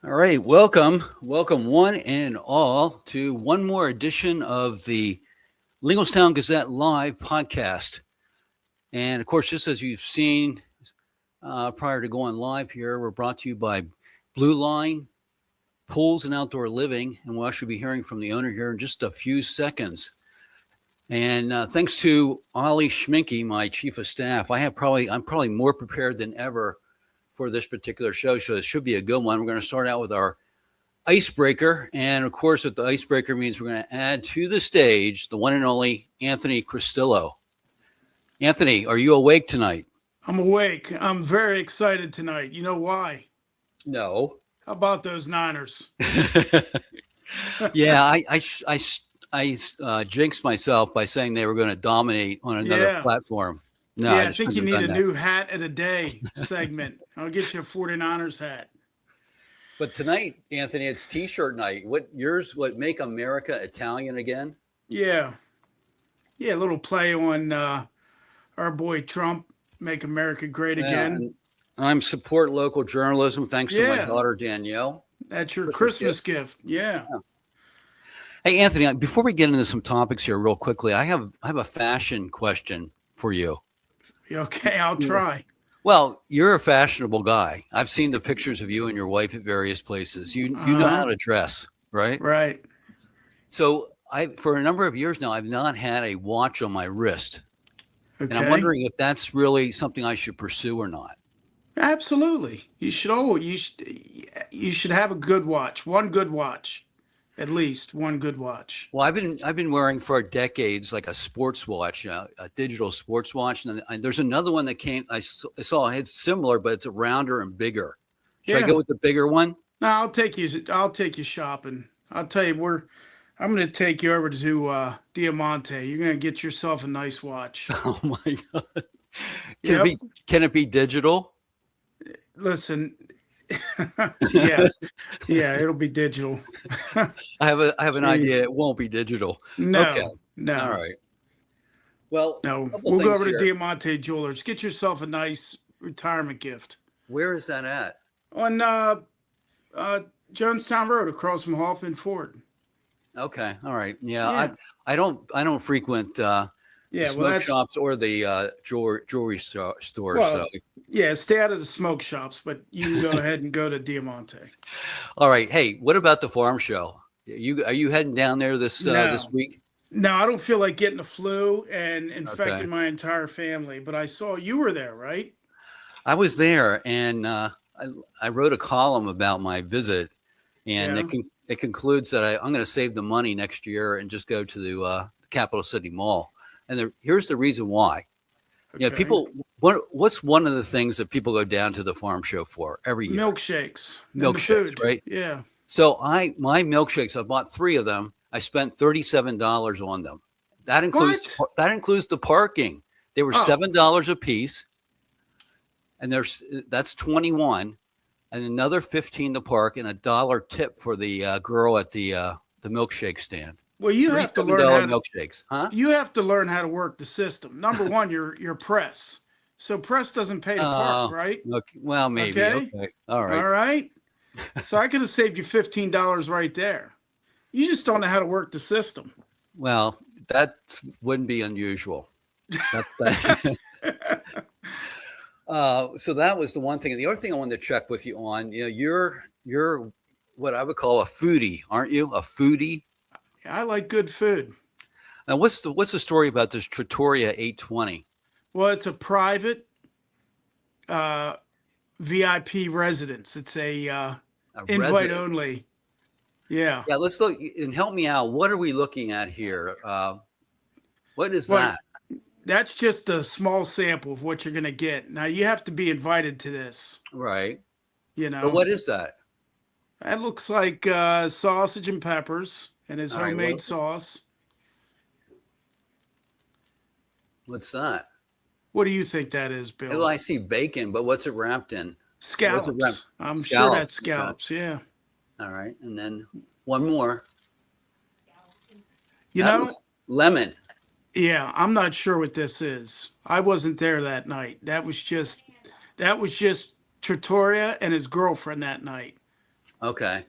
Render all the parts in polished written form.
All right, welcome one and all to one more edition of the Linglestown Gazette live podcast. And of course, just as you've seen prior to going live here, we're brought to you by Blue Line Pools and Outdoor Living, and we'll actually be hearing from the owner here in just a few seconds. And thanks to Ollie Schminke, my chief of staff, I'm probably more prepared than ever for this particular show. So it should be a good one. We're going to start out with our icebreaker. And of course, what the icebreaker means, we're going to add to the stage the one and only Anthony Cristillo. Anthony, are you awake tonight? I'm awake. I'm very excited tonight. You know why? No. How about those Niners? Yeah, I jinxed myself by saying they were going to dominate on another platform. No, yeah, I think you need a new hat of the day segment. I'll get you a 49ers hat. But tonight, Anthony, it's T-shirt night. What make America Italian again? Yeah. Yeah, a little play on our boy Trump, make America great again. I'm support local journalism thanks to my daughter Danielle. That's your Christmas gift. Yeah. Hey, Anthony, before we get into some topics here real quickly, I have a fashion question for you. Okay, I'll try. Well, you're a fashionable guy. I've seen the pictures of you and your wife at various places. You know how to dress, right? Right. So for a number of years now, I've not had a watch on my wrist. Okay. And I'm wondering if that's really something I should pursue or not. Absolutely. You should have a good watch. One good watch. At least one good watch. Well, I've been wearing for decades like a sports watch, a digital sports watch, and there's another one that came. I saw it's similar, but it's rounder and bigger. Should I go with the bigger one? No, I'll take you shopping. I'll tell you I'm going to take you over to Diamante. You're going to get yourself a nice watch. Oh my God! Can it be digital? Listen. yeah, it'll be digital. I have an idea. It won't be digital. No, okay. No. All right. Well, no, we'll go over to Diamante Jewelers. Get yourself a nice retirement gift. Where is that at? On Jonestown Road, across from Hoffman Ford. Okay. All right. Yeah. I don't frequent smoke shops or the jewelry store. Well, yeah, stay out of the smoke shops, but you can go ahead and go to Diamante. All right. Hey, what about the farm show? Are you heading down there this week? No, I don't feel like getting the flu and infecting my entire family. But I saw you were there, right? I was there, and I wrote a column about my visit, and it concludes that I'm going to save the money next year and just go to the Capital City Mall. And here's the reason why. Okay. Yeah, people. What's one of the things that people go down to the farm show for every year? Milkshakes, right? Yeah. So my milkshakes, I bought 3 of them. I spent $37 on them. That includes the parking. They were $7 a piece, and that's 21, and another 15 to park, and $1 tip for the girl at the milkshake stand. Well, you have to learn milkshakes, huh? You have to learn how to work the system. Number one, you're press. So press doesn't pay to park, right? Okay. Well, maybe. Okay. All right. All right. So I could have saved you $15 right there. You just don't know how to work the system. Well, that wouldn't be unusual. That's that. So that was the one thing. And the other thing I wanted to check with you on, you're what I would call a foodie, aren't you? A foodie? I like good food. Now, what's the story about this Trattoria 820? Well, it's a private VIP residence. It's a invite only. Yeah. Yeah. Let's look and help me out. What are we looking at here? What is that? That's just a small sample of what you're going to get. Now you have to be invited to this. Right. But what is that? That looks like sausage and peppers and his homemade sauce. What's that? What do you think that is, Bill? Well, I see bacon, but what's it wrapped in? Scallops. I'm sure that's scallops. Yeah. All right, and then one more. Lemon. Yeah, I'm not sure what this is. I wasn't there that night. That was just Trattoria and his girlfriend that night. Okay.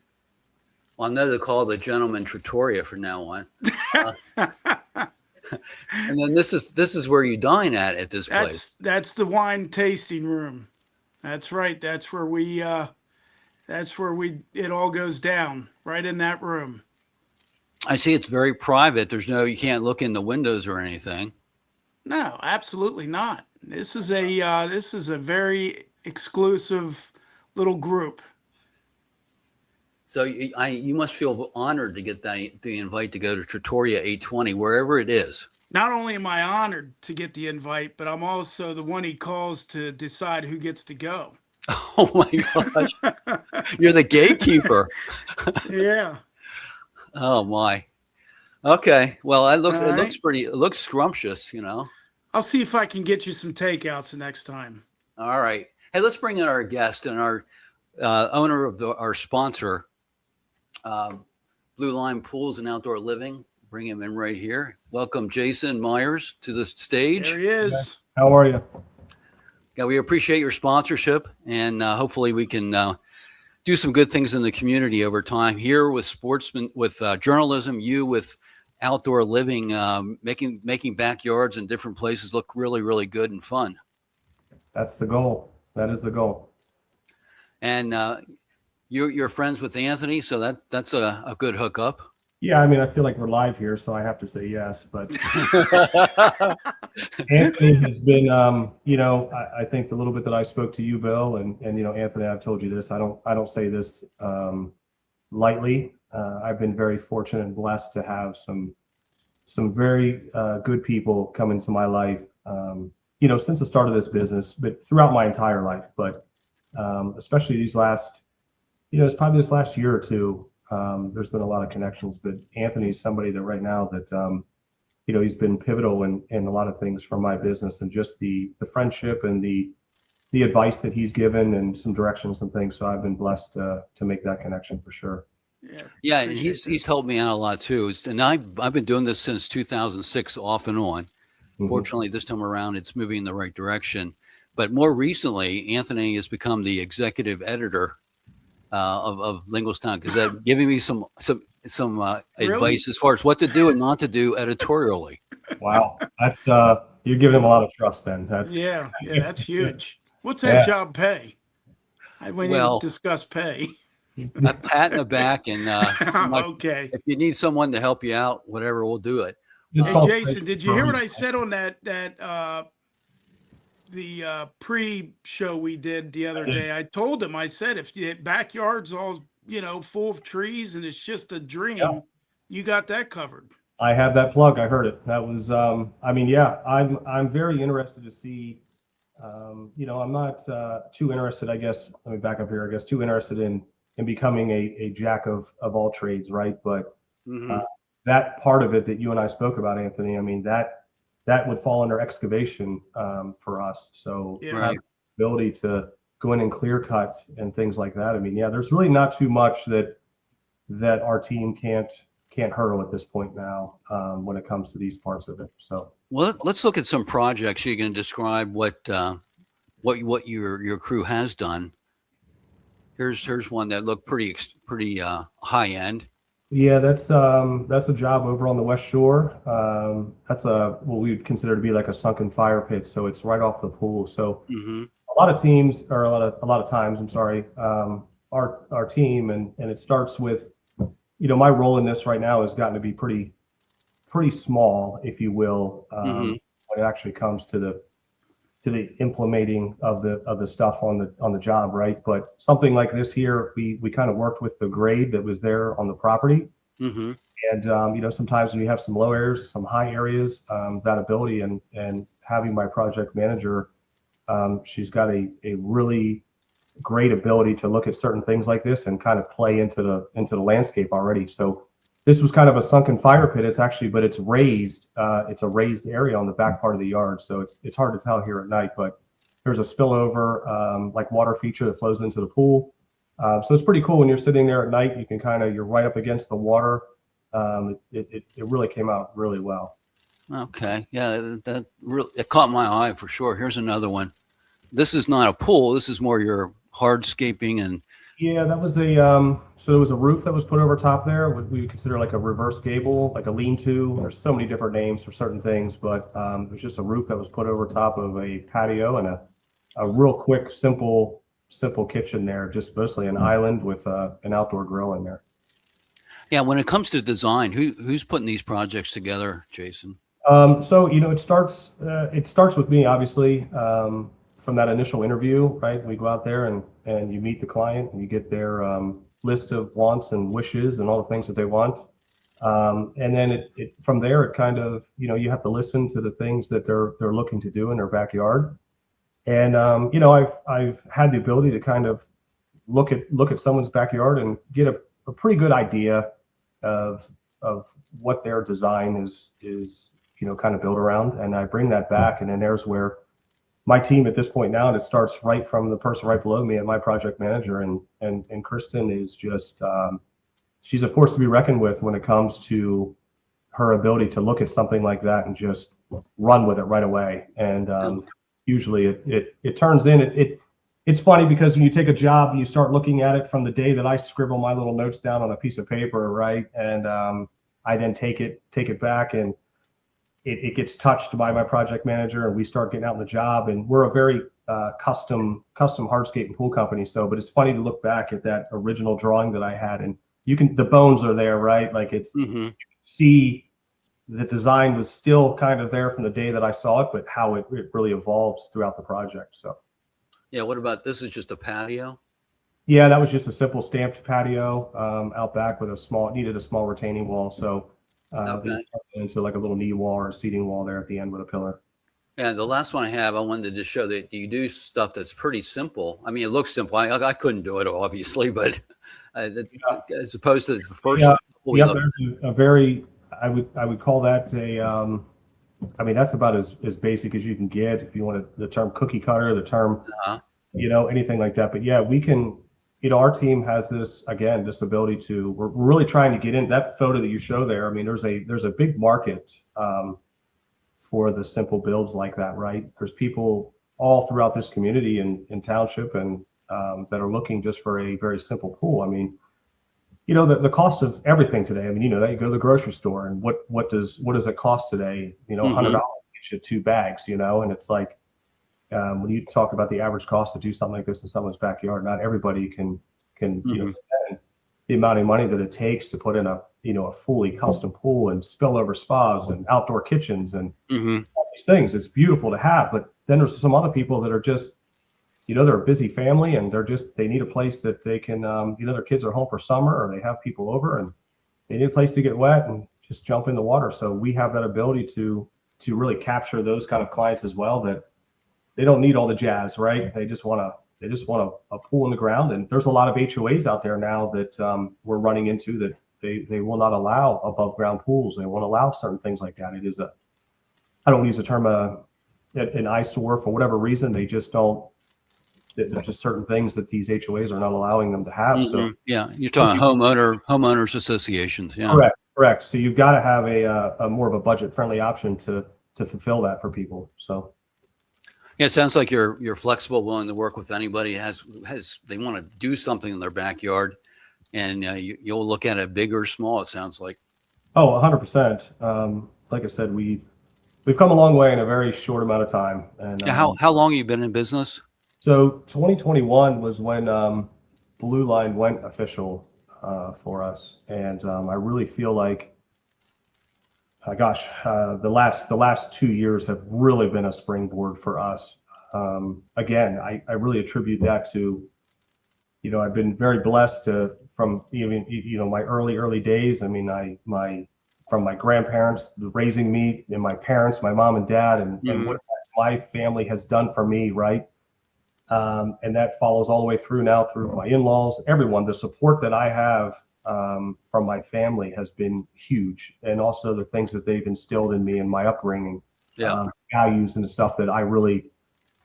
Well, I know to call the gentleman Trattoria from now on. And then this is where you dine at this place. That's the wine tasting room. That's right. That's where it all goes down, right in that room. I see it's very private. You can't look in the windows or anything. No, absolutely not. This is a very exclusive little group. So you must feel honored to get the invite to go to Trattoria 820, wherever it is. Not only am I honored to get the invite, but I'm also the one he calls to decide who gets to go. Oh my gosh, you're the gatekeeper. Yeah. Oh my. Okay. Well, it looks Right. it looks scrumptious, you know. I'll see if I can get you some takeouts the next time. All right. Hey, let's bring in our guest and our owner of our sponsor, Blue Line Pools and Outdoor Living. Bring him in right here. Welcome, Jason Myers, to the stage. There he is. How are you? Yeah, we appreciate your sponsorship, and hopefully we can do some good things in the community over time. Here with journalism, you with outdoor living, making backyards and different places look really, really good and fun. That's the goal. That is the goal. And you're friends with Anthony, so that's a good hookup. Yeah, I mean, I feel like we're live here, so I have to say yes. But Anthony has been, I think the little bit that I spoke to you, Bill, and Anthony, I've told you this. I don't say this lightly. I've been very fortunate and blessed to have some very good people come into my life. Since the start of this business, but throughout my entire life. But especially these last, it's probably this last year or two. There's been a lot of connections, but Anthony's somebody that right now that, he's been pivotal in a lot of things from my business, and just the friendship and the advice that he's given and some directions and things. So I've been blessed to make that connection for sure. Yeah, and he's helped me out a lot too. And I've been doing this since 2006, off and on. Mm-hmm. Fortunately, this time around, it's moving in the right direction. But more recently, Anthony has become the executive editor of Linglestown Gazette, giving me some advice as far as what to do and not to do editorially. Wow, that's you're giving him a lot of trust then. That's that's huge. What's that job pay? We need to discuss pay. A pat in the back, and okay. If you need someone to help you out, whatever, we'll do it. Hey, Jason, did you hear what I said on the pre-show we did the other day? I told him, I said, if your backyard's all full of trees and it's just a dream, you got that covered. I have that plug. I heard it. That was I'm very interested to see. I'm not too interested, I guess. Let me back up here. I guess too interested in becoming a jack of all trades, right? But that part of it that you and I spoke about, Anthony, I mean, that would fall under excavation for us. So the ability to go in and clear cut and things like that. I mean, there's really not too much that our team can't hurdle at this point now when it comes to these parts of it. So let's look at some projects. You can describe what your crew has done. Here's one that looked pretty high end. Yeah, that's a job over on the West Shore. That's what we would consider to be like a sunken fire pit. So it's right off the pool. So a lot of teams, or a lot of times, I'm sorry, our team, and it starts with, my role in this right now has gotten to be pretty small, if you will, when it actually comes to the implementing of the stuff on the job, right? But something like this here, we kind of worked with the grade that was there on the property, and sometimes when you have some low areas, some high areas, that ability and having my project manager, she's got a really great ability to look at certain things like this and kind of play into the landscape already. So this was kind of a sunken fire pit. But it's raised. It's a raised area on the back part of the yard. So it's hard to tell here at night, but there's a spillover, like water feature that flows into the pool. So it's pretty cool when you're sitting there at night. You can you're right up against the water. It really came out really well. Okay. Yeah, that really, it caught my eye for sure. Here's another one. This is not a pool. This is more your hardscaping and Yeah, that was so it was a roof that was put over top there. What we would consider like a reverse gable, like a lean-to. There's so many different names for certain things, but it was just a roof that was put over top of a patio and a real quick, simple kitchen there, just mostly an island with an outdoor grill in there. Yeah, when it comes to design, who's putting these projects together, Jason? So it starts with me, obviously, from that initial interview, right? We go out there and you meet the client and you get their list of wants and wishes and all the things that they want. And then it from there, it kind of, you have to listen to the things that they're looking to do in their backyard. And I've had the ability to kind of look at someone's backyard and get a pretty good idea of what their design is kind of built around, and I bring that back, and then there's where my team at this point now, and it starts right from the person right below me and my project manager, and Kristen is just she's a force to be reckoned with when it comes to her ability to look at something like that and just run with it right away. And usually it turns in. It's funny because when you take a job and you start looking at it from the day that I scribble my little notes down on a piece of paper, right, and I then take it back, and it gets touched by my project manager, and we start getting out in the job. And we're a very custom hardscape and pool company. But it's funny to look back at that original drawing that I had, and the bones are there, right? Like you can see the design was still kind of there from the day that I saw it, but how it really evolves throughout the project. So. Yeah. What about this? Is just a patio? Yeah, that was just a simple stamped patio out back with needed a small retaining wall. So into like a little knee wall or a seating wall there at the end with a pillar. Yeah, the last one I wanted to just show that you do stuff that's pretty simple. I mean, it looks simple. I couldn't do it, obviously, but as opposed to the first. Yeah, there's a very, I would call that I mean, that's about as basic as you can get if you want the term cookie cutter, the term, anything like that. But yeah, we can, our team has this ability to, we're really trying to get in that photo that you show there. I mean, there's a big market for the simple builds like that, right? There's people all throughout this community and township and that are looking just for a very simple pool. I mean, the cost of everything today. I mean, that you go to the grocery store and what does it cost today? $100 gets you 2 bags, and it's like, when you talk about the average cost to do something like this in someone's backyard, not everybody can spend the amount of money that it takes to put in a fully custom pool and spillover spas and outdoor kitchens and all these things. It's beautiful to have, but then there's some other people that are just, they're a busy family and they need a place that they can, their kids are home for summer or they have people over and they need a place to get wet and just jump in the water. So we have that ability to really capture those kind of clients as well, that they don't need all the jazz, right? They just want a pool in the ground. And there's a lot of HOAs out there now that we're running into that they will not allow above ground pools. They won't allow certain things like that. It is I don't use the term an eyesore for whatever reason. They just don't. There's just certain things that these HOAs are not allowing them to have. So yeah, you're talking homeowners associations. Yeah, correct. So you've got to have a more of a budget friendly option to fulfill that for people. So. Yeah, it sounds like you're flexible, willing to work with anybody has they want to do something in their backyard, and you'll look at it big or small. It sounds like. Oh, 100%. Like I said, we've come a long way in a very short amount of time. And how long have you been in business? So 2021 was when Blue Line went official for us, and I really feel like, the last 2 years have really been a springboard for us. Again, I really attribute that to, I've been very blessed from even my early days. I mean, from my grandparents raising me and my parents, my mom and dad, and what my family has done for me, right? And that follows all the way through now through my in-laws, everyone. The support that I have from my family has been huge, and also the things that they've instilled in me and my upbringing, values and the stuff that I really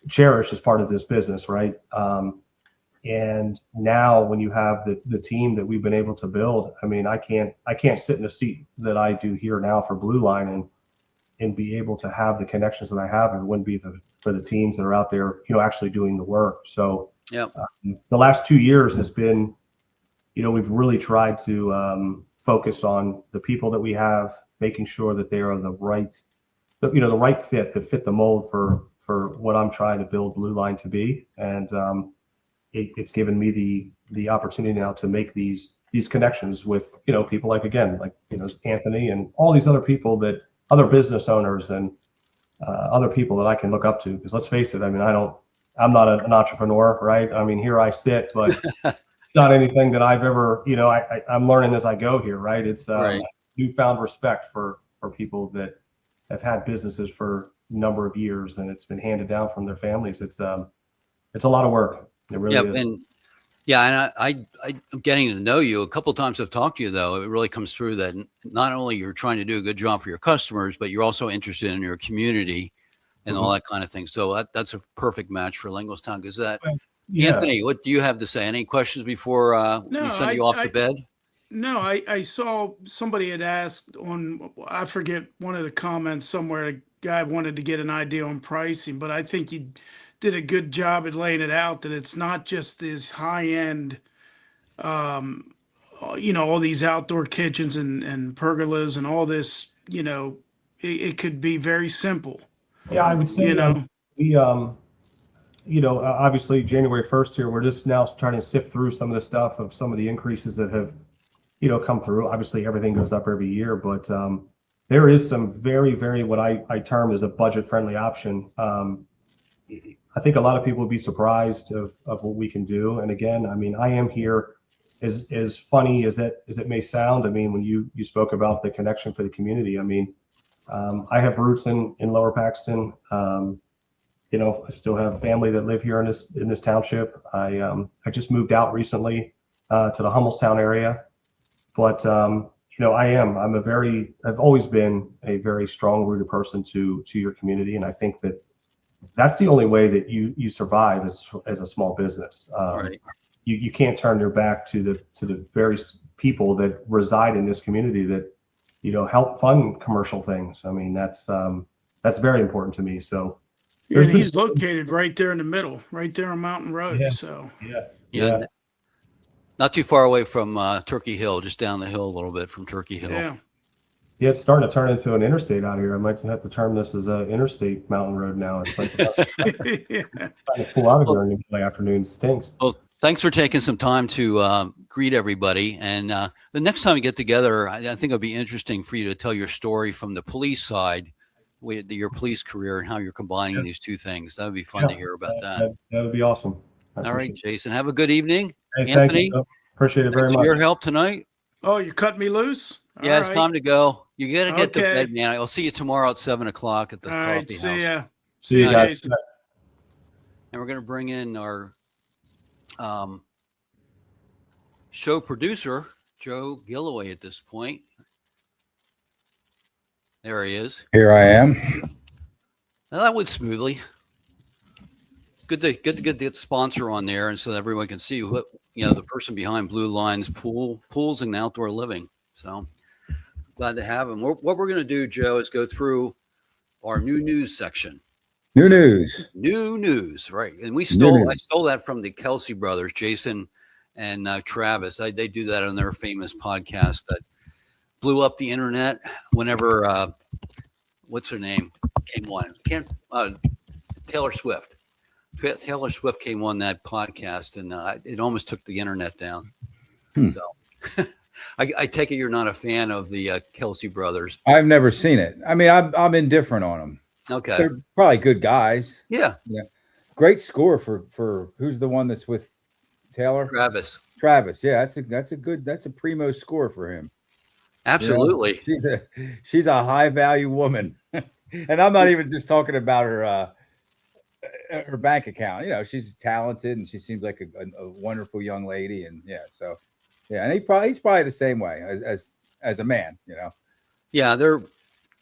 cherish as part of this business, right? And now when you have the team that we've been able to build, I mean, I can't sit in a seat that I do here now for Blue Line and be able to have the connections that I have, and it wouldn't be for the teams that are out there, actually doing the work. So Yep. The last 2 years has been, we've really tried to focus on the people that we have, making sure that they are the right fit that fit the mold for what I'm trying to build Blue Line to be. And it's given me the opportunity now to make these connections with, people like Anthony and all these other people, that other business owners and other people that I can look up to. Because let's face it, I mean, I'm not an entrepreneur, right? I mean, here I sit, but it's not anything that I've ever, I'm learning as I go here, right? It's Right. newfound respect for people that have had businesses for a number of years, and it's been handed down from their families. It's a lot of work. It really is. And I'm getting to know you. A couple of times I've talked to you, though. It really comes through that not only you're trying to do a good job for your customers, but you're also interested in your community and all that kind of thing. So that's a perfect match for Linglestown Gazette. Yeah. Anthony, what do you have to say? Any questions before we send you off to bed? No, I saw somebody had asked on, I forget, one of the comments somewhere, a guy wanted to get an idea on pricing, but I think you did a good job at laying it out, that it's not just this high end, all these outdoor kitchens and pergolas and all this, it could be very simple. Yeah, I would say we obviously January 1st here, we're just now trying to sift through some of the stuff of some of the increases that have come through. Obviously everything goes up every year, but there is some very, very, what I term as a budget friendly option. I think a lot of people would be surprised of what we can do. And again, I mean, I am here, as funny as it may sound. I mean, when you spoke about the connection for the community, I mean, I have roots in Lower Paxton. I still have family that live here in this township. I just moved out recently to the Hummelstown area, but I've always been a very strong rooted person to your community, and I think that's the only way that you survive as a small business. Right. You can't turn your back to the various people that reside in this community that help fund commercial things. I mean, that's very important to me. So. Yeah, and he's located right there in the middle, right there on Mountain Road. Yeah. So yeah, not too far away from Turkey Hill, just down the hill a little bit from Turkey Hill. Yeah, it's starting to turn into an interstate out here. I might have to term this as an interstate mountain road now. It's like trying to pull out of here in the afternoon stinks. Well, thanks for taking some time to greet everybody. And the next time we get together, I think it'll be interesting for you to tell your story from the police side, your police career, and how you're combining these two things. That would be fun to hear about that. That would be awesome. All right, Jason, have a good evening. Hey, Anthony, appreciate it very much. For your help tonight. Oh, you cut me loose? Yeah, it's time to go. You got to get to bed, man. I'll see you tomorrow at 7:00 at the coffee house. See you guys. And we're going to bring in our show producer, Joe Gilloway, at this point. There he is. Here I am. Now that went smoothly. It's good to get the sponsor on there, and so that everyone can see what the person behind Blue Line's pools and outdoor living. So glad to have him. What we're going to do, Joe, is go through our new news section. New news, right? And I stole that from the Kelsey brothers, Jason and Travis. They do that on their famous podcast that blew up the internet whenever what's her name came on. Taylor Swift. Taylor Swift came on that podcast, and it almost took the internet down. So I take it you're not a fan of the Kelsey brothers. I've never seen it. I mean, I'm indifferent on them. Okay, they're probably good guys. Yeah. Great score for who's the one that's with Taylor? Travis. Yeah, that's a primo score for him. Absolutely. She's a high value woman. And I'm not even just talking about her bank account. She's talented and she seems like a wonderful young lady. And and he's probably the same way as a man, Yeah,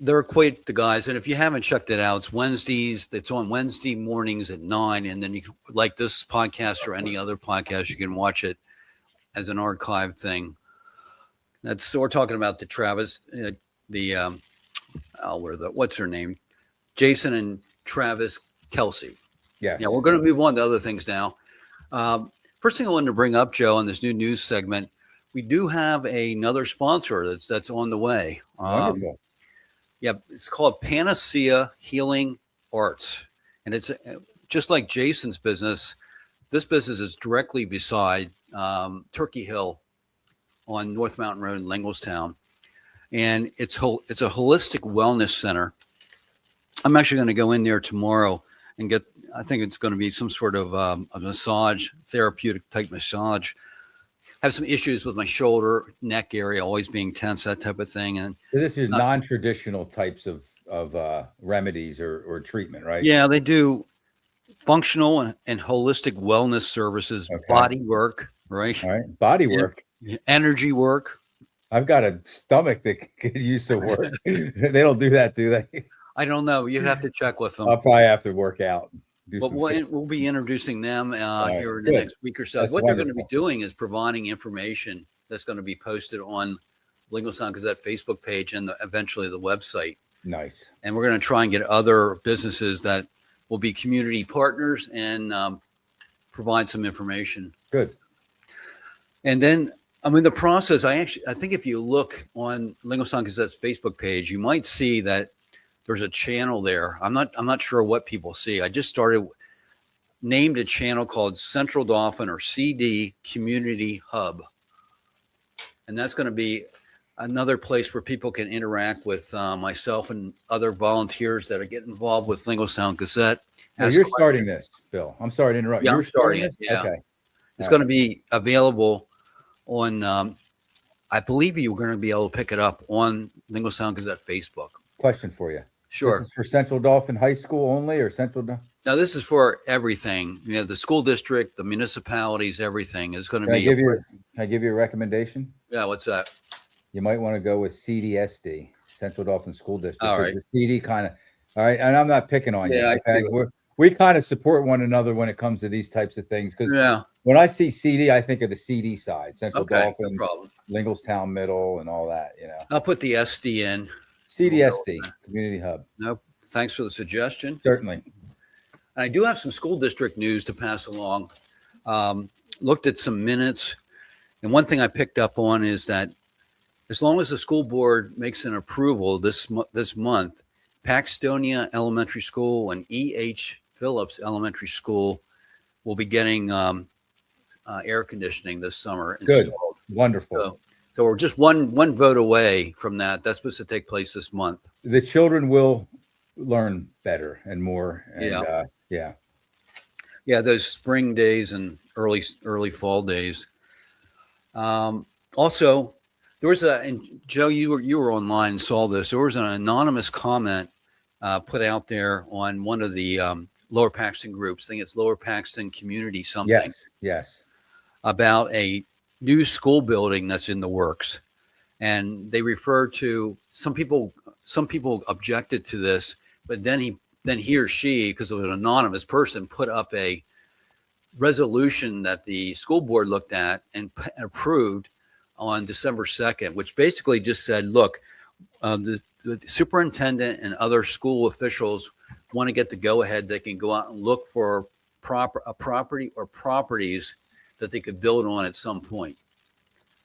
they're quite the guys. And if you haven't checked it out, it's Wednesdays. It's on Wednesday mornings at 9. And then you can, like this podcast or any other podcast, you can watch it as an archive thing. So we're talking about the Travis, what's her name? Jason and Travis Kelsey. Yeah. Yeah, we're going to move on to other things now. First thing I wanted to bring up, Joe, on this new news segment, we do have another sponsor that's on the way. Wonderful. Yeah, it's called Panacea Healing Arts, and it's just like Jason's business. This business is directly beside Turkey Hill on North Mountain Road in Linglestown, and it's a holistic wellness center. I'm actually going to go in there tomorrow and get. I think it's going to be some sort of a massage, therapeutic type massage. Have some issues with my shoulder, neck area, always being tense, that type of thing. And So this is non-traditional types of remedies or treatment, right? yeah, they do functional and holistic wellness services, Okay. body work, right? All right. Body work. Energy work. I've got a stomach that could use some work. They don't do that, do they? I don't know. You'd have to check with them. I'll probably have to work out. But we'll be introducing them right, here in the good. next week or so. That's What they're going to wonderful. be doing is providing information that's going to be posted on Linglestown Gazette Facebook page and eventually the website. Nice. And we're going to try and get other businesses that will be community partners and provide some information. Good. And then, I mean, the process, I think if you look on Linglestown Gazette's Facebook page, you might see that there's a channel there. I'm not sure what people see. I just named a channel called Central Dauphin or CD Community Hub. And that's going to be another place where people can interact with myself and other volunteers that are getting involved with Linglestown Gazette. Now, you're starting this, Bill. I'm sorry to interrupt. Yeah, You're I'm starting it. this? Yeah. Okay. It's going to be available on, I believe you're going to be able to pick it up on Linglestown Gazette Facebook. Question for you. Sure. This is for Central Dauphin High School only, or Central? Now, this is for everything. You know, the school district, the municipalities, everything is going to Can I be. can I give you a recommendation? Yeah, what's that? You might want to go with CDSD, Central Dauphin School District. All 'cause right. The CD kind of. All right, and I'm not picking on Yeah, you. I Okay? see. We kind of support one another when it comes to these types of things. Because Yeah. when I see CD, I think of the CD side, Central Okay. No Dauphin, problem. Linglestown Middle, and all that. You know, I'll put the SD in. CDSD Community Hub. Nope. Thanks for the suggestion. Certainly. And I do have some school district news to pass along. Looked at some minutes, and one thing I picked up on is that as long as the school board makes an approval this month, Paxtonia Elementary School and E.H. Phillips Elementary School will be getting air conditioning this summer Good. installed. Wonderful. So we're just one vote away from that. That's supposed to take place this month. The children will learn better and more. And, Yeah, those spring days and early fall days. Also, there was and Joe, you were online and saw this. There was an anonymous comment put out there on one of the Lower Paxton groups. I think it's Lower Paxton Community something. Yes. About a new school building that's in the works, and they refer to some people objected to this, but then he or she, because it was an anonymous person, put up a resolution that the school board looked at and approved on December 2nd, which basically just said, look, the superintendent and other school officials want to get the go-ahead. They can go out and look for a property or properties that they could build on at some point.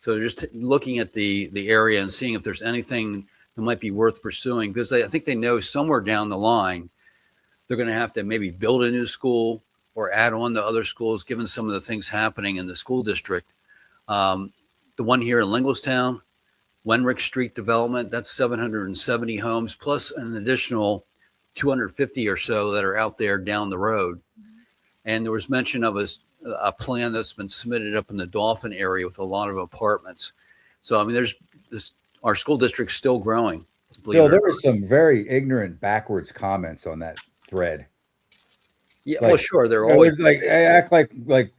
So they're just looking at the area and seeing if there's anything that might be worth pursuing, because I think they know somewhere down the line they're going to have to maybe build a new school or add on to other schools, given some of the things happening in the school district. The one here in Linglestown, Wenrick Street development, that's 770 homes plus an additional 250 or so that are out there down the road. And there was mention of a plan that's been submitted up in the Dauphin area with a lot of apartments. So, I mean, our school district's still growing. Bill, there were some very ignorant, backwards comments on that thread. Yeah, Like, well, sure, they're always like I act like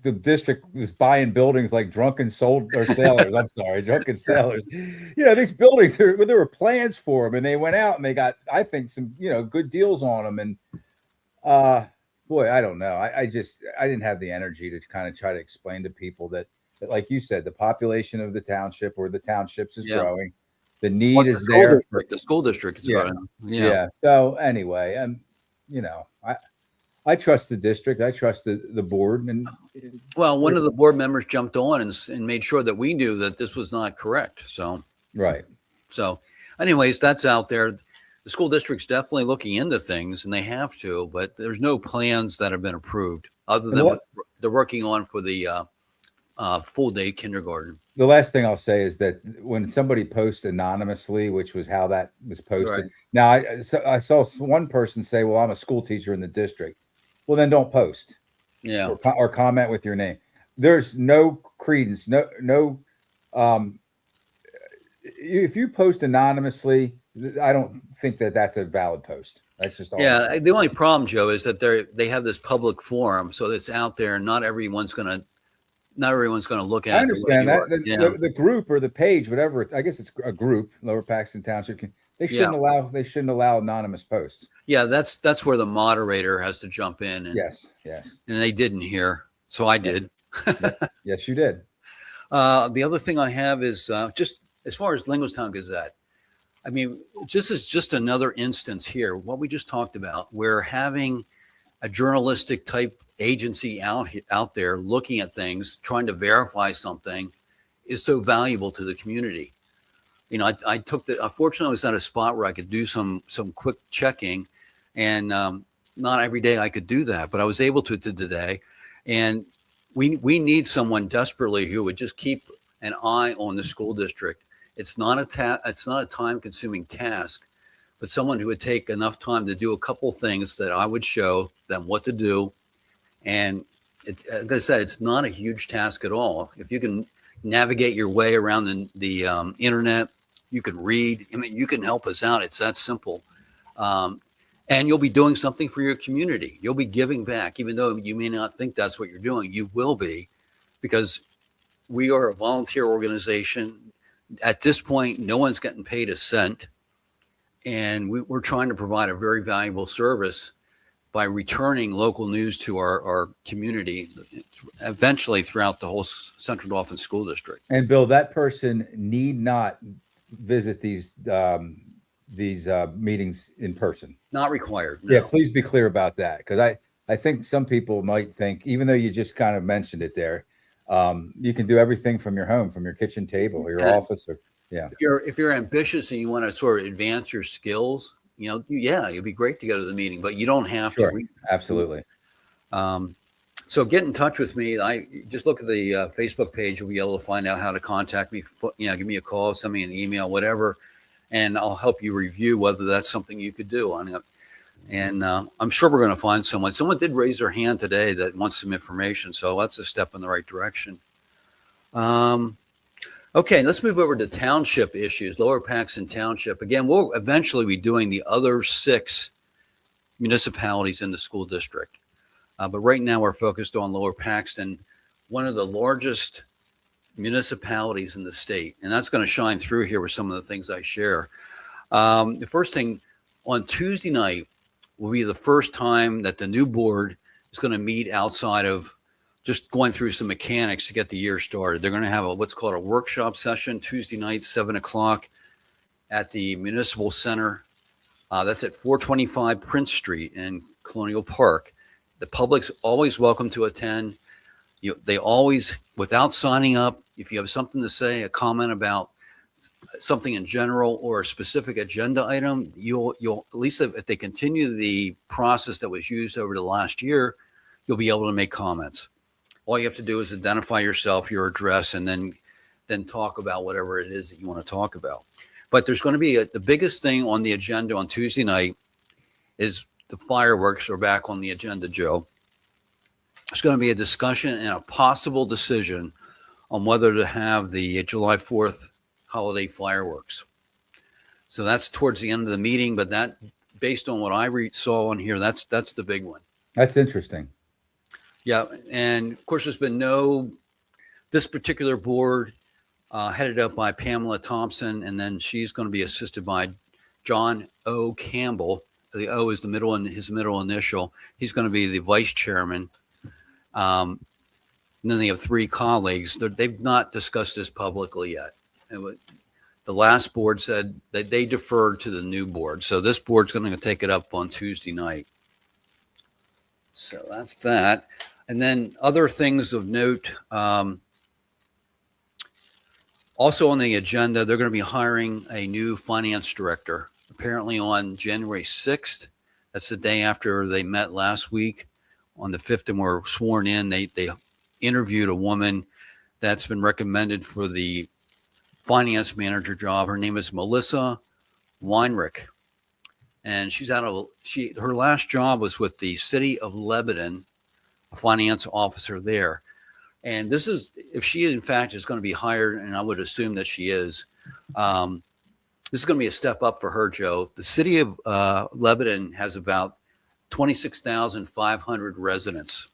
the district was buying buildings like drunken sailors. I'm sorry, drunken sailors. You know, these buildings there were plans for them, and they went out and they got, I think, some good deals on them. And boy, I don't know. I didn't have the energy to kind of try to explain to people that like you said, the population of the township or the townships is growing. The need is there. The school district is growing. Yeah. So anyway, I trust the district. I trust the board. And well, one of the board members jumped on and made sure that we knew that this was not correct. So, right. So, anyways, that's out there. The school district's definitely looking into things, and they have to, but there's no plans that have been approved other than what they're working on for the full day kindergarten. The last thing I'll say is that when somebody posts anonymously, which was how that was posted. Right. Now, I saw one person say, well, I'm a school teacher in the district. Well, then don't post. Yeah. Or comment with your name. There's no credence. If you post anonymously, I don't think that that's a valid post. That's just all. Yeah. The only problem, Joe, is that they have this public forum, so it's out there, and not everyone's going to look at it. I understand that the group or the page, whatever. I guess it's a group. Lower Paxton Township. They shouldn't allow anonymous posts. Yeah, that's where the moderator has to jump in. And, yes. And they didn't here, so I did. Yes, you did. The other thing I have is just as far as Linglestown Gazette. I mean, this is just another instance here. What we just talked about, we're having a journalistic type agency out there looking at things, trying to verify something, is so valuable to the community. You know, unfortunately, I was at a spot where I could do some quick checking, and not every day I could do that, but I was able to today. And we need someone desperately who would just keep an eye on the school district. It's not a time-consuming task, but someone who would take enough time to do a couple things that I would show them what to do. And it's, like I said, it's not a huge task at all. If you can navigate your way around the internet, you can read. I mean, you can help us out. It's that simple. And you'll be doing something for your community. You'll be giving back, even though you may not think that's what you're doing. You will be, because we are a volunteer organization. At this point, no one's getting paid a cent. And we're trying to provide a very valuable service by returning local news to our community, eventually throughout the whole Central Dauphin School District. And Bill, that person need not visit these meetings in person. Not required. No. Yeah, please be clear about that, because I think some people might think, even though you just kind of mentioned it there, you can do everything from your home, from your kitchen table or your office. Or if you're ambitious and you want to sort of advance your skills, it'd be great to go to the meeting, but you don't have to. Absolutely. So get in touch with me. I just look at the Facebook page. You'll be able to find out how to contact me. Give me a call, send me an email, whatever, and I'll help you review whether that's something you could do. And I'm sure we're going to find someone. Someone did raise their hand today that wants some information, so that's a step in the right direction. Okay, let's move over to township issues, Lower Paxton Township. Again, we'll eventually be doing the other 6 municipalities in the school district. But right now we're focused on Lower Paxton, one of the largest municipalities in the state. And that's going to shine through here with some of the things I share. The first thing, on Tuesday night will be the first time that the new board is going to meet outside of just going through some mechanics to get the year started. They're going to have what's called a workshop session Tuesday night, 7:00 at the Municipal Center. That's at 425 Prince Street in Colonial Park. The public's always welcome to attend. They always, without signing up, if you have something to say, a comment about something in general or a specific agenda item, you'll at least if they continue the process that was used over the last year, you'll be able to make comments. All you have to do is identify yourself, your address, and then talk about whatever it is that you want to talk about. But there's going to be the biggest thing on the agenda on Tuesday night is the fireworks are back on the agenda, Joe. There's going to be a discussion and a possible decision on whether to have the July 4th holiday fireworks. So that's towards the end of the meeting, but that, based on what I saw on here, that's the big one. That's interesting. Yeah, and of course, there's been this particular board headed up by Pamela Thompson, and then she's going to be assisted by John O. Campbell. The O is his middle initial. He's going to be the vice chairman. And then they have 3 colleagues. They've not discussed this publicly yet. The last board said that they deferred to the new board. So this board's going to take it up on Tuesday night. So that's that. And then other things of note. Also on the agenda, they're going to be hiring a new finance director, apparently on January 6th. That's the day after they met last week. On the 5th and were sworn in, they interviewed a woman that's been recommended for the finance manager job. Her name is Melissa Weinrich. And her last job was with the city of Lebanon, a finance officer there. And this is, if she in fact is going to be hired, and I would assume that she is, this is going to be a step up for her, Joe. The city of Lebanon has about 26,500 residents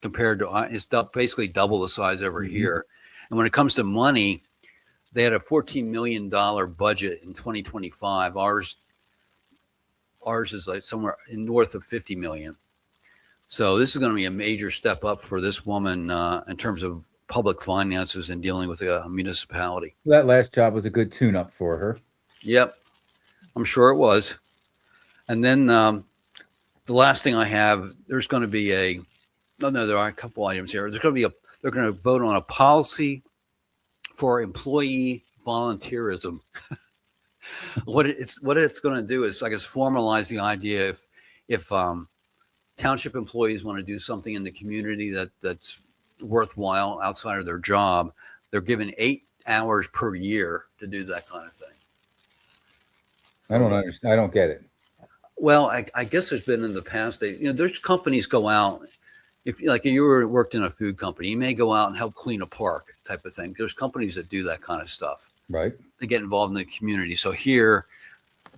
compared to, it's basically double the size over here. And when it comes to money, they had a $14 million budget in 2025. Ours is like somewhere north of 50 million. So this is going to be a major step up for this woman in terms of public finances and dealing with a municipality. That last job was a good tune-up for her. Yep, I'm sure it was. And then the last thing I have, there's going to be there are a couple items here. They're going to vote on a policy for employee volunteerism. What it's going to do is, I guess, formalize the idea if township employees want to do something in the community that's worthwhile outside of their job, they're given 8 hours per year to do that kind of thing. So, I don't understand. I don't get it. Well, I guess there's been in the past, there's companies go out. If you worked in a food company, you may go out and help clean a park type of thing. There's companies that do that kind of stuff. Right. They get involved in the community. So here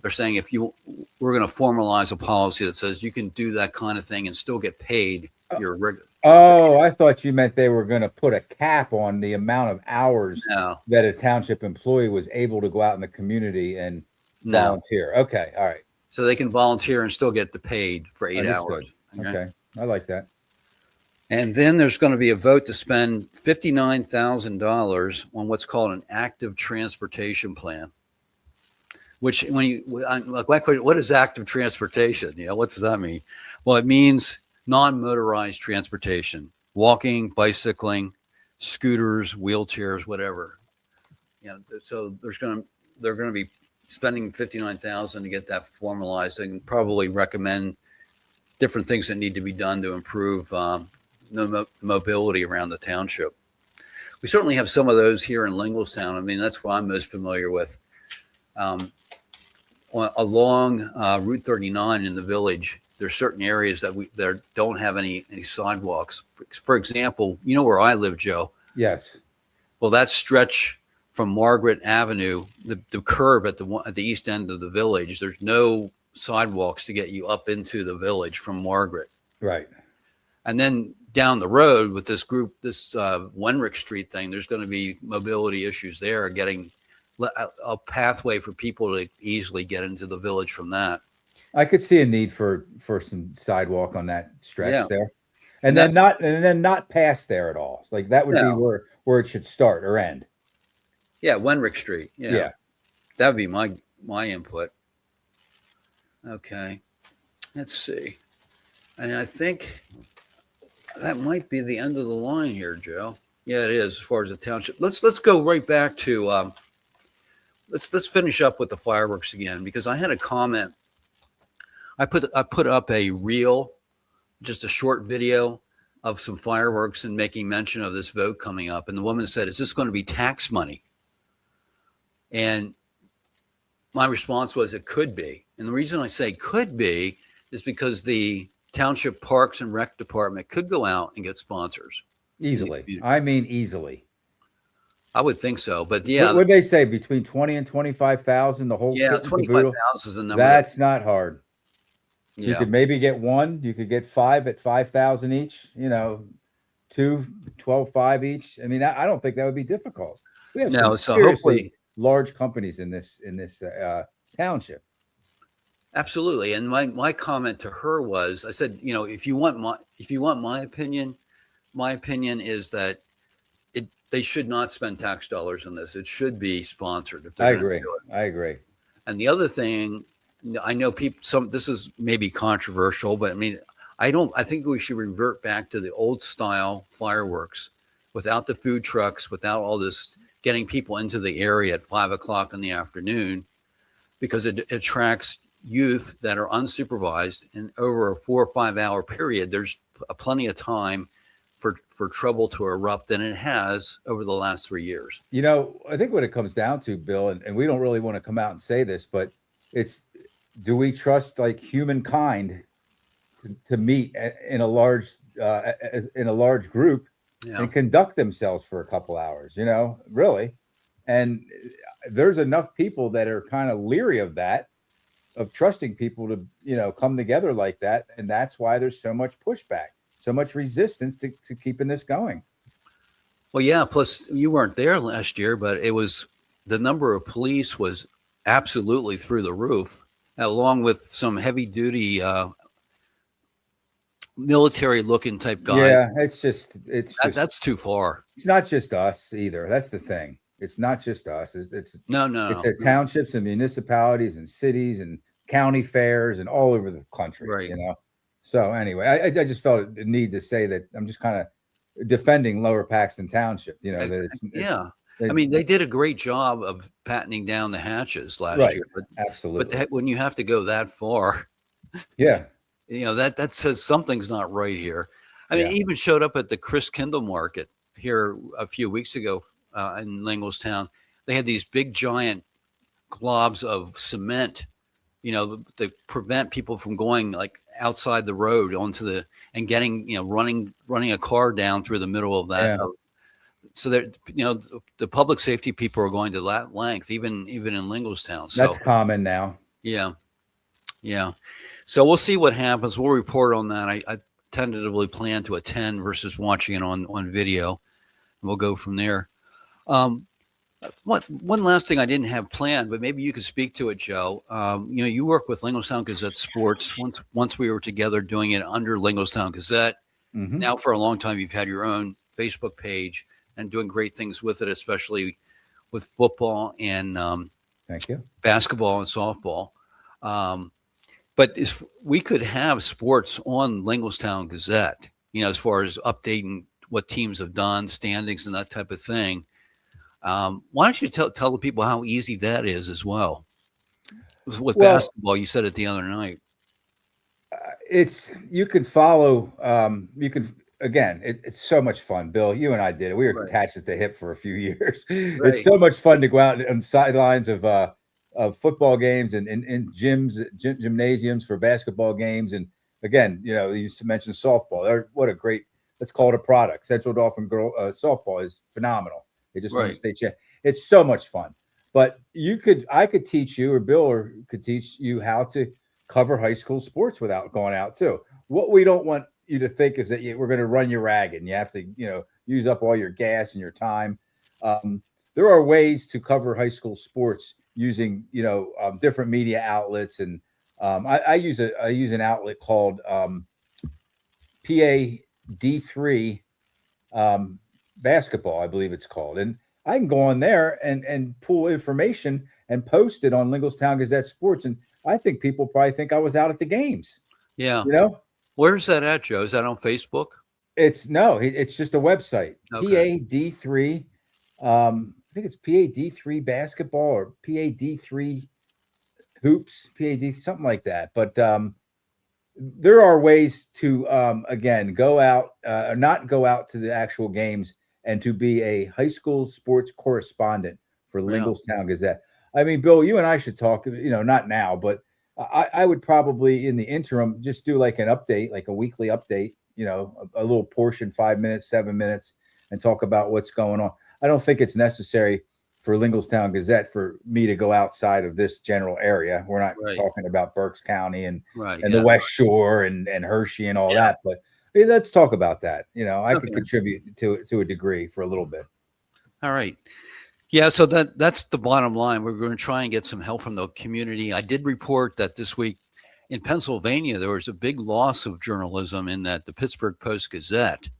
they're saying we're going to formalize a policy that says you can do that kind of thing and still get paid your regular. Oh, I thought you meant they were going to put a cap on the amount of hours that a township employee was able to go out in the community and volunteer. Okay. All right. So they can volunteer and still get paid for 8 hours. Okay. I like that. And then there's going to be a vote to spend $59,000 on what's called an active transportation plan. Which, what is active transportation? What does that mean? Well, it means non-motorized transportation: walking, bicycling, scooters, wheelchairs, whatever. So they're going to be spending $59,000 to get that formalized, and probably recommend different things that need to be done to improve mobility around the township. We certainly have some of those here in Linglestown. I mean, that's what I'm most familiar with. Along Route 39 in the village, there's certain areas that don't have any sidewalks. For example, where I live, Joe? Yes. Well, that stretch from Margaret Avenue, the curve at the east end of the village, there's no sidewalks to get you up into the village from Margaret. Right. And then down the road with this Wenrick Street thing, there's going to be mobility issues there, getting a pathway for people to easily get into the village from that. I could see a need for some sidewalk on that stretch there, and then not past there at all. Like that would be where it should start or end. Yeah, Wenrick Street. Yeah, that would be my input. Okay, let's see, and I think that might be the end of the line here, Joe. Yeah, it is as far as the township. Let's go right back to. Let's finish up with the fireworks again, because I had a comment. I put up a reel, just a short video of some fireworks and making mention of this vote coming up. And the woman said, "Is this going to be tax money?" And my response was, it could be. And the reason I say could be is because the Township Parks and Rec Department could go out and get sponsors. Easily. I mean, easily. I would think so, but yeah. What would they say? Between 20 and 25,000, the whole. Yeah, 25,000 is the number. That's not hard. Yeah. You could maybe get one. You could get 5 at 5,000 each. 2, 12,500 each. I mean, I don't think that would be difficult. We have some seriously large companies in this township. Absolutely. And my comment to her was, I said, if you want my opinion is that they should not spend tax dollars on this. It should be sponsored. If I agree. I agree. And the other thing, I know this is maybe controversial, but I mean, I think we should revert back to the old style fireworks without the food trucks, without all this getting people into the area at 5 o'clock in the afternoon, because it attracts youth that are unsupervised, and over a 4 or 5 hour period, there's plenty of time for trouble to erupt than it has over the last 3 years. You know, I think what it comes down to, Bill, and we don't really want to come out and say this, but it's, do we trust like humankind to meet in a large group and conduct themselves for a couple hours, you know, really? And there's enough people that are kind of leery of that, of trusting people to, you know, come together like that. And that's why there's so much pushback, so much resistance to keeping this going. Well, yeah. Plus, you weren't there last year, but it was, the number of police was absolutely through the roof, along with some heavy duty military looking type guy. Yeah, that's too far. It's not just us either. That's the thing. It's not just us. It's It's the townships and municipalities and cities and county fairs and all over the country. Right. You know. So anyway, I just felt a need to say that I'm just kind of defending Lower Paxton Township. You know, that I mean, they did a great job of pattening down the hatches last year, but absolutely. But when you have to go that far, yeah, you know, that says something's not right here. I mean, it even showed up at the Chris Kindle Market here a few weeks ago in Linglestown. They had these big giant globs of cement, you know, to prevent people from going like outside the road onto and getting, you know, running a car down through the middle of that. Yeah. So that, you know, the public safety people are going to that length, even in Linglestown. So that's common now. Yeah. Yeah. So we'll see what happens. We'll report on that. I tentatively plan to attend versus watching it on video. We'll go from there. One last thing I didn't have planned, but maybe you could speak to it, Joe. You know, you work with Linglestown Gazette Sports. Once we were together doing it under Linglestown Gazette. Mm-hmm. Now for a long time, you've had your own Facebook page and doing great things with it, especially with football and thank you, basketball and softball. But if we could have sports on Linglestown Gazette, you know, as far as updating what teams have done, standings, and that type of thing. Why don't you tell the people how easy that is as well? With basketball, you said it the other night. You can follow. It's so much fun. Bill, you and I did it. We were attached at the hip for a few years. Right. It's so much fun to go out on sidelines of football games and in gymnasiums for basketball games. And again, you know, you used to mention softball. What a great, let's call it a product. Central Dauphin girl softball is phenomenal. They just won the state champ. It's so much fun. But I could teach you, or Bill could teach you how to cover high school sports without going out too. What we don't want you to think is that we're going to run you ragged and you have to, you know, use up all your gas and your time. There are ways to cover high school sports using, you know, different media outlets. And I use an outlet called PAD3 basketball, I believe it's called. And I can go on there and pull information and post it on Linglestown Gazette Sports. And I think people probably think I was out at the games. Yeah. You know? Where's that at, Joe? Is that on Facebook? It's just a website. Okay. PAD3. I think it's PAD3 basketball or PAD3 hoops, PAD, something like that. But there are ways to, again, go out, not go out to the actual games and to be a high school sports correspondent for Linglestown Gazette. I mean, Bill, you and I should talk, you know, not now, but I would probably in the interim just do like an update, like a weekly update, you know, a little portion, 5 minutes, 7 minutes, and talk about what's going on. I don't think it's necessary for Linglestown Gazette for me to go outside of this general area. We're not talking about Berks County and the West Shore and Hershey and all that, but let's talk about that. You know, I could contribute to a degree for a little bit. All right. Yeah, so that's the bottom line. We're going to try and get some help from the community. I did report that this week in Pennsylvania, there was a big loss of journalism in that the Pittsburgh Post-Gazette,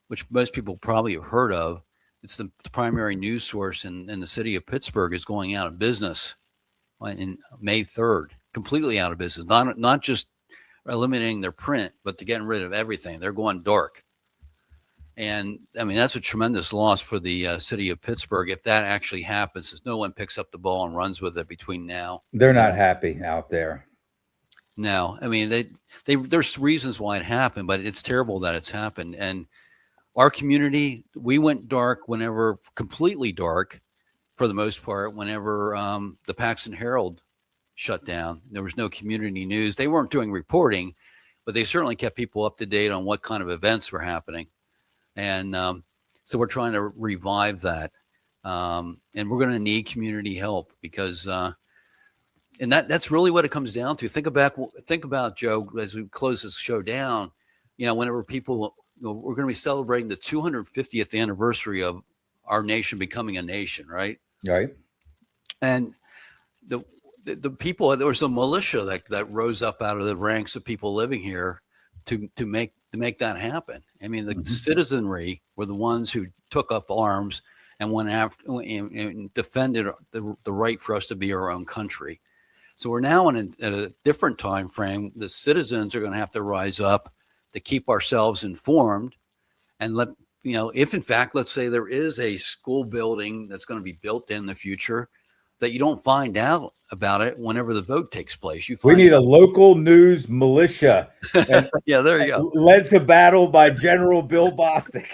which most people probably have heard of. It's the primary news source in the city of Pittsburgh, is going out of business in May 3rd, completely out of business. Not just eliminating their print, but they're getting rid of everything. They're going dark. And I mean, that's a tremendous loss for the city of Pittsburgh. If that actually happens, if no one picks up the ball and runs with it between now. They're not happy out there. No, I mean, there's reasons why it happened, but it's terrible that it's happened. And our community, we went dark completely dark for the most part, whenever the Paxton Herald shut down. There was no community news. They weren't doing reporting, but they certainly kept people up to date on what kind of events were happening. And so we're trying to revive that. And we're going to need community help because, and that's really what it comes down to. Think about, Joe, as we close this show down, whenever people, we're going to be celebrating the 250th anniversary of our nation becoming a nation, right? Right. And the people, there was a militia that rose up out of the ranks of people living here to make that happen. I mean, the citizenry were the ones who took up arms and went after and defended the right for us to be our own country. So we're now at a different time frame. The citizens are going to have to rise up to keep ourselves informed and if in fact, let's say there is a school building that's going to be built in the future, that you don't find out about it whenever the vote takes place. We need a local news militia. Yeah, there you go. Led to battle by General Bill Bostic.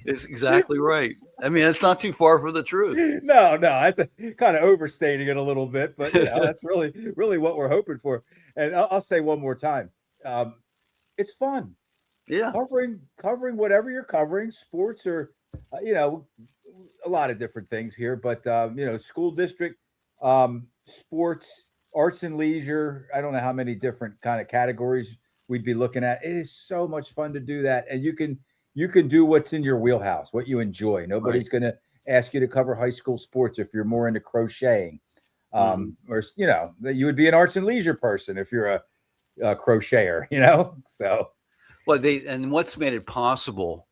It's exactly right. I mean, it's not too far from the truth. No, that's kind of overstating it a little bit, but that's really what we're hoping for. And I'll say one more time, it's fun. Yeah, covering whatever you're covering, sports or a lot of different things here, but school district, sports, arts and leisure. I don't know how many different kind of categories we'd be looking at. It is so much fun to do that, and you can do what's in your wheelhouse, what you enjoy. Nobody's going to ask you to cover high school sports if you're more into crocheting, or you would be an arts and leisure person if you're a crocheter. So. Well, and what's made it possible,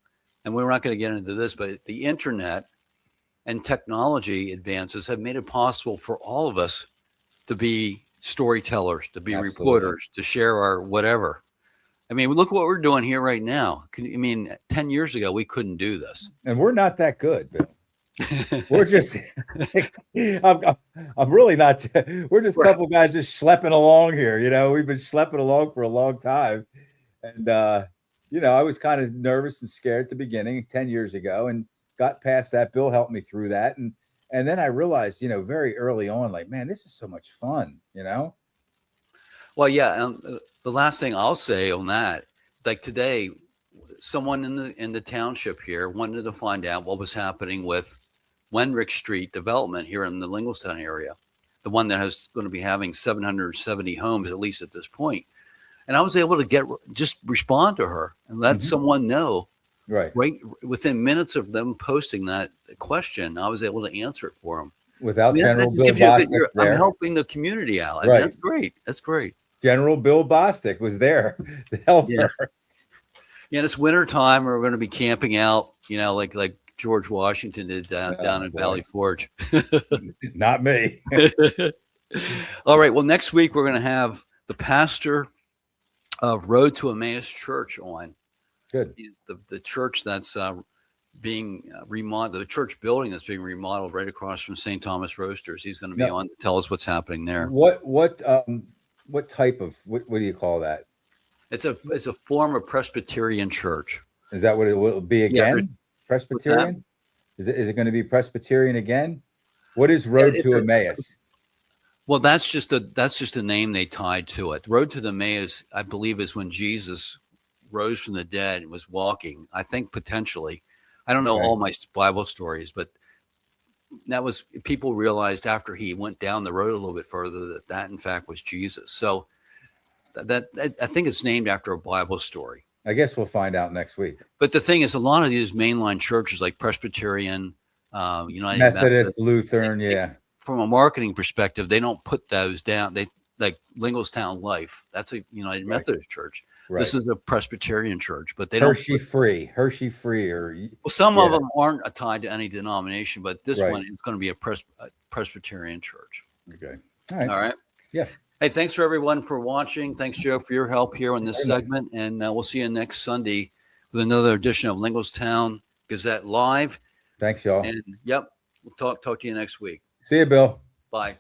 and we're not going to get into this, but the internet and technology advances have made it possible for all of us to be storytellers, to be reporters, to share our whatever. I mean, look what we're doing here right now. 10 years ago, we couldn't do this. And we're not that good, Bill. We're just, I'm really not, we're just a couple guys just schlepping along here. We've been schlepping along for a long time. And, I was kind of nervous and scared at the beginning 10 years ago and got past that. Bill helped me through that. And then I realized, very early on, like, man, this is so much fun, Well, yeah. The last thing I'll say on that, like today, someone in the township here wanted to find out what was happening with Wenrick Street development here in the Linglestown area, the one that is going to be having 770 homes, at least at this point. And I was able to just respond to her and let someone know right within minutes of them posting that question. I was able to answer it for them without General Bill Bostic. I'm helping the community out. Right. That's great. That's great. General Bill Bostic was there to help her. Yeah, it's winter time. We're going to be camping out, like George Washington did down in Valley Forge. Not me. All right. Well, next week we're going to have the pastor of Road to Emmaus Church on. Good. The church that's being remodeled, the church building that's being remodeled right across from St. Thomas Roasters. He's going to be on to tell us what's happening there. What type of what do you call that? It's a form of Presbyterian church. Is that what it will be again? Yeah. Presbyterian? Is it going to be Presbyterian again? What is Road to Emmaus? Well, that's just a name they tied to it. Road to the Emmaus, I believe, is when Jesus rose from the dead and was walking. I think potentially. I don't know all my Bible stories, but that was, people realized after he went down the road a little bit further that in fact was Jesus. So that I think it's named after a Bible story. I guess we'll find out next week. But the thing is, a lot of these mainline churches like Presbyterian, United Methodist, Lutheran, from a marketing perspective, they don't put those down. They like Linglestown Life. That's a United Methodist church. Right. This is a Presbyterian church, but they don't Hershey Free, or some of them aren't tied to any denomination, but this one is going to be a Presbyterian church. Okay. All right. Yeah. Hey, thanks for everyone for watching. Thanks, Joe, for your help here on this segment. And we'll see you next Sunday with another edition of Linglestown Gazette Live. Thanks, y'all. And yep, we'll talk to you next week. See you, Bill. Bye.